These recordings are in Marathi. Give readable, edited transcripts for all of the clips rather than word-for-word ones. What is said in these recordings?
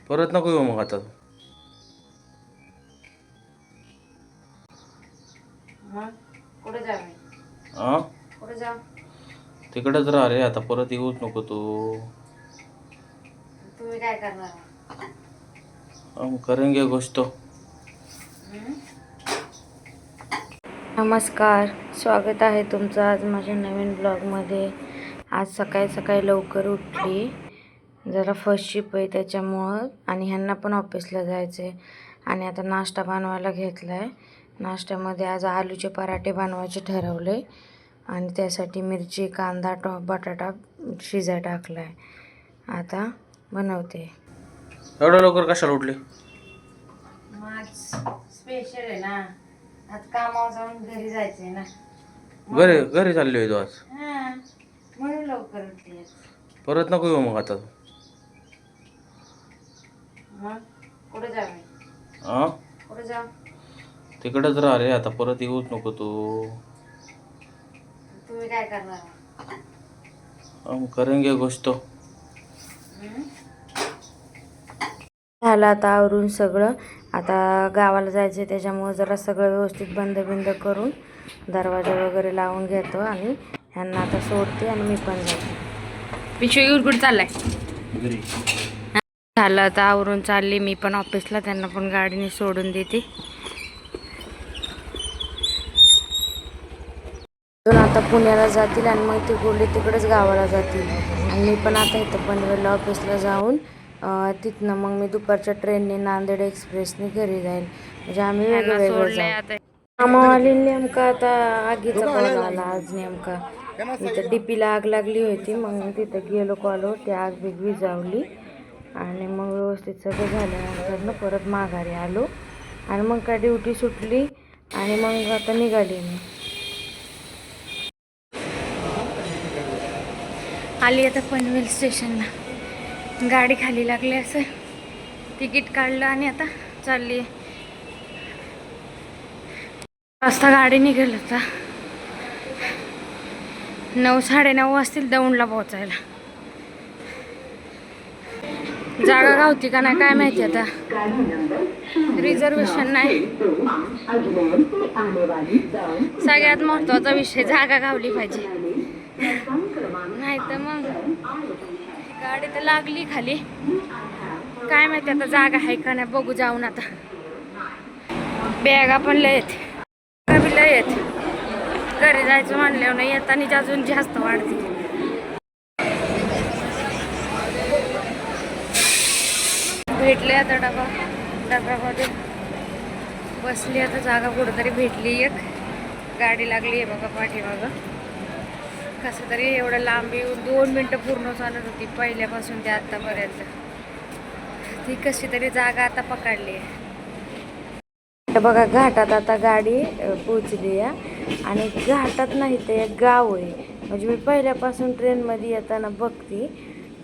परत नको येऊ मग आता. कुठे जावे? हां कुठे जाऊ? तिकडेच राहा रे आता, परत येऊच नको तू. तुम्ही काय करणार? हम करेंगे कुछ तो. नमस्कार, स्वागत आहे तुमचं आज माझ्या नवीन ब्लॉगमध्ये. आज सकाळी सकाळी लवकर उठली, जरा फर्स्ट शिप आहे त्याच्यामुळं, आणि ह्यांना पण ऑफिसला जायचं आहे. आणि आता नाश्ता बनवायला घेतला आहे. नाश्त्यामध्ये आज आलूचे पराठे बनवायचे ठरवले, आणि त्यासाठी मिरची, कांदा, बटाटा शिजाय टाकला आहे. आता बनवते. एवढं लवकर कशाला उठले? आज स्पेशल आहे ना, आज कामावर जाऊन घरी जायचंय ना. घरी चालली होती आज? हां, म्हणून लवकर उठली. परत नको येऊ मग आता. कुठे जावे? हां कुठे जाऊ? तिकडेच राहा रे आता, परत येऊच नको तू. तुम्ही काय करणार? हम करेंगे कुछ तो. झालं आता आवरून सगळं. आता गावाला जायचं आहे, त्याच्यामुळं जरा सगळं व्यवस्थित बंद करून दरवाजा वगैरे लावून घेतो, आणि ह्यांना आता सोडते आणि मी पण जाते. पिशवी कुठे चाललाय? घरी. झालं आता आवरून चालली मी पण ऑफिसला, त्यांना पण गाडीने सोडून देते. आता पुण्याला जातील, आणि मग ते बोलले तिकडेच गावाला जातील, आणि मी पण आता इथं पनवेलला ऑफिसला जाऊन तिथनं मग मी दुपारच्या ट्रेनने नांदेड एक्सप्रेसने घरी जाईल. म्हणजे आम्ही वेगवेगळं जाऊ. मामावाली नेमका आता आगीचा कॉल आला आज नेमका. इथं डीपीला आग लागली होती, मग तिथं गेलो कॉलवर, ती आग बिग विझावली, आणि मग व्यवस्थित सगळं झाल्यानंतर ना परत माघारी आलो, आणि मग काय ड्युटी सुटली, आणि मग आता निघाली मी. आली आता पनवेल स्टेशनला. गाडी खाली लागली, असं तिकीट काढलं आणि आता चालली. वाजता गाडी निघेल आता, 9, 9:30 वाजतील दौंडला पोहोचायला. जागा गावती का नाही काय माहिती, आता रिझर्वेशन नाही. सगळ्यात महत्त्वाचा विषय, जागा गावली पाहिजे, नाही तर मग गाडी तर लागली खाली, काय माहिती आता जागा आहे का नाही, बघू जाऊन. आता बॅगा पण लय आहेत, घरी जायचं म्हणल्यावर नाही, येताना अजून जास्त वाढते. भेटले आता डब्यामध्ये बसली, आता जागा कुठंतरी भेटली. एक गाडी लागली आहे बघा पाठीमागं. कसं तरी एवढं लांब येऊन 2 मिनटं पूर्ण चालत होती पहिल्यापासून ते आत्तापर्यंत. ती कशी तरी जागा आता पकडली आहे बघा. घाटात आता गाडी पोचली आहे, आणि घाटात नाही ते एक गाव आहे. म्हणजे मी पहिल्यापासून ट्रेनमध्ये येताना बघते,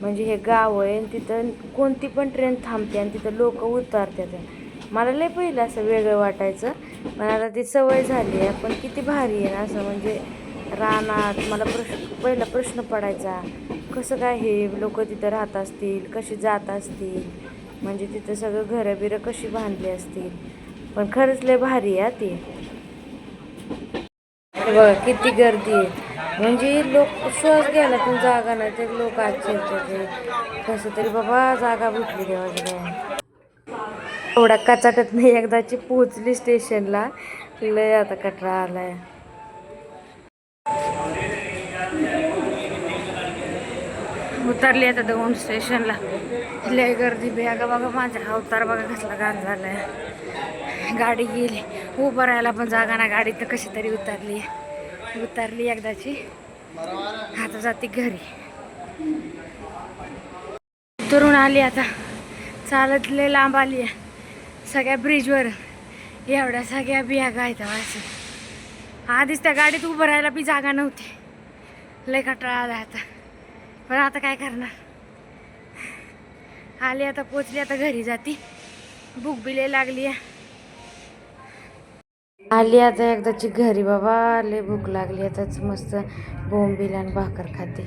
म्हणजे हे गाव आहे, आणि तिथं कोणती पण ट्रेन थांबते, आणि तिथं लोक उतरतात. मला लय पहिलं असं वेगळं वाटायचं, पण आता ती सवय झाली आहे. पण किती भारी आहे असं, म्हणजे रानात. मला पहिला प्रश्न पडायचा, कसं काय हे लोक तिथं राहत असतील, कशी जात असतील, म्हणजे तिथं सगळं घरं बिरं कशी बांधली असतील. पण खरंच लय भारी आहे ती. बघा किती गर्दी आहे, म्हणजे लोक श्वास घ्यायला पण जागा नाही, तर लोक आज चिरते. कसं तरी बाबा जागा भेटली देवाच्या. एवढा कचाटत नाही, एकदाची पोचली स्टेशनला, लय आता कटरा आलाय. उतरली आता दौंड स्टेशनला, लय गर्दी. बॅगा बघा, माझा अवतार बघा कसला घाण झालाय. गाडी गेली, उभं राहायला पण जागा ना, गाडी तर कशी तरी उतरली एकदाची. आता जाते घरी. उतरून आली आता, चालत लय लांब आली आहे. सगळ्या ब्रिजवर एवढ्या सगळ्या बॅगा आहेत वाचून. आधीच त्या गाडीत उभं राहायला बी जागा नव्हती, लय कंटाळा आला आता. पण आता काय करणार, आली आता, पोचली, आता घरी जाती. भूक बी लय लागली आहे. आली आता एकदाची घरी बाबा, लय भूक लागली. आताच मस्त बोंबील आणि भाकर खाते.